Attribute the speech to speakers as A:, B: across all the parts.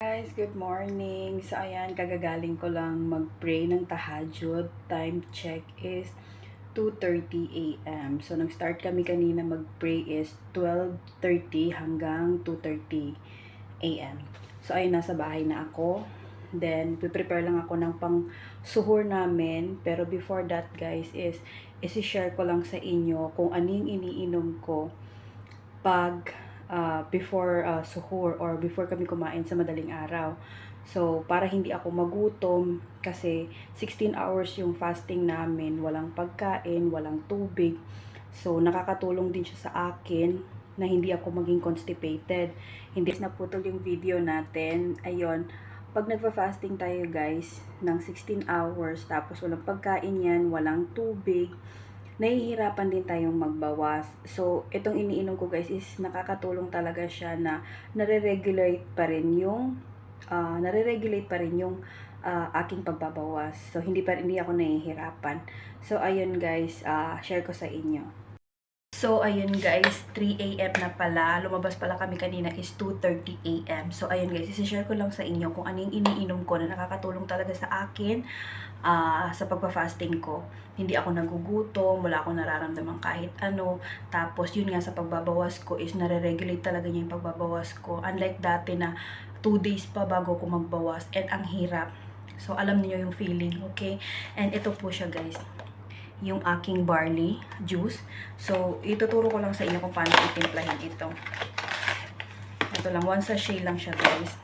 A: Guys, good morning. So ayan, kagagaling ko lang mag-pray ng tahajjud. Time check is 2:30 a.m. So nag-start kami kanina mag-pray is 12:30 hanggang 2:30 a.m. So ayun, nasa bahay na ako. Then prepare lang ako ng pang-suhur namin. Pero before that guys is isi-share ko lang sa inyo kung ano yung iniinom ko pag before suhoor or before kami kumain sa madaling araw. So, para hindi ako magutom kasi 16 hours yung fasting namin, walang pagkain, walang tubig. So, nakakatulong din siya sa akin na hindi ako maging constipated. Hindi naputol yung video natin. Ayun, pag nagpa-fasting tayo guys ng 16 hours tapos walang pagkain yan, walang tubig, nahihirapan din tayong magbawas. So, itong iniinom ko guys is nakakatulong talaga siya na nare-regulate pa rin yung aking pagbabawas. So, hindi ako nahihirapan. So, ayun guys, share ko sa inyo. So, ayun guys, 3 a.m. na pala. Lumabas pala kami kanina is 2:30 a.m. So, ayun guys, isi-share ko lang sa inyo kung ano yung iniinom ko na nakakatulong talaga sa akin sa pagpa-fasting ko. Hindi ako nagugutom, wala akong nararamdaman kahit ano. Tapos, yun nga sa pagbabawas ko is nare-regulate talaga niya yung pagbabawas ko. Unlike dati na 2 days pa bago ko magbawas and ang hirap. So, alam niyo yung feeling, okay? And ito po siya guys, yung aking barley juice. So, ituturo ko lang sa inyo kung paano itimplahin ito. Ito lang, 1 sachet lang siya guys.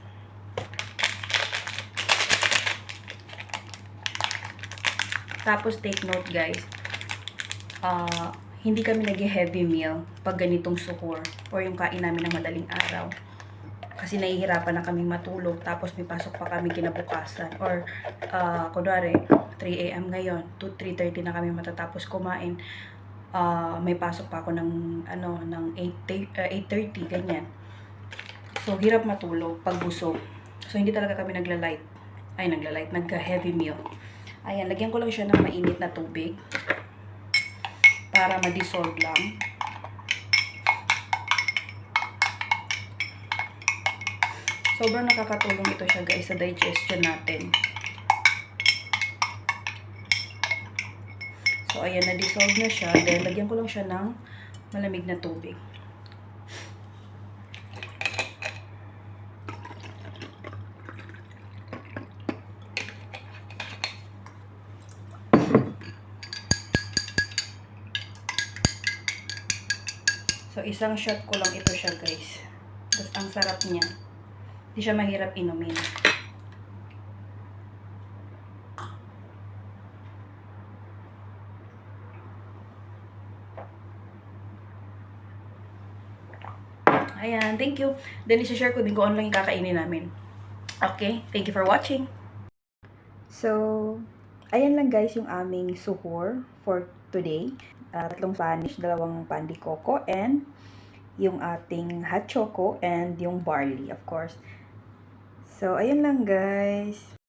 A: Tapos, take note guys, hindi kami nag-heavy meal pag ganitong suhoor or yung kain namin ng madaling araw. Kasi nahihirapan na kaming matulog, tapos may pasok pa kami kinabukasan. Or, kunwari, 3 a.m. ngayon, 3:30 na kami matatapos kumain. May pasok pa ako ng 8:30, ganyan. So, hirap matulog pag busog. So, hindi talaga kami nagka-heavy meal. Ayan, lagyan ko lang siya ng mainit na tubig para ma-dissolve lang. Sobrang nakakatulong ito siya guys sa digestion natin. So, ayan, na-dissolve na siya. Then, lagyan ko lang siya ng malamig na tubig. So, isang shot ko lang ito siya guys. Tapos, ang sarap niya. Hindi siya mahirap inumin. Ayan, thank you. Then, isi-share ko din kung ano lang yung kakainin namin. Okay, thank you for watching. So, ayan lang guys yung aming suhoor for today. 3 Spanish, 2 pan de coco, and yung ating hot choco, and yung barley, of course. So, ayan lang guys.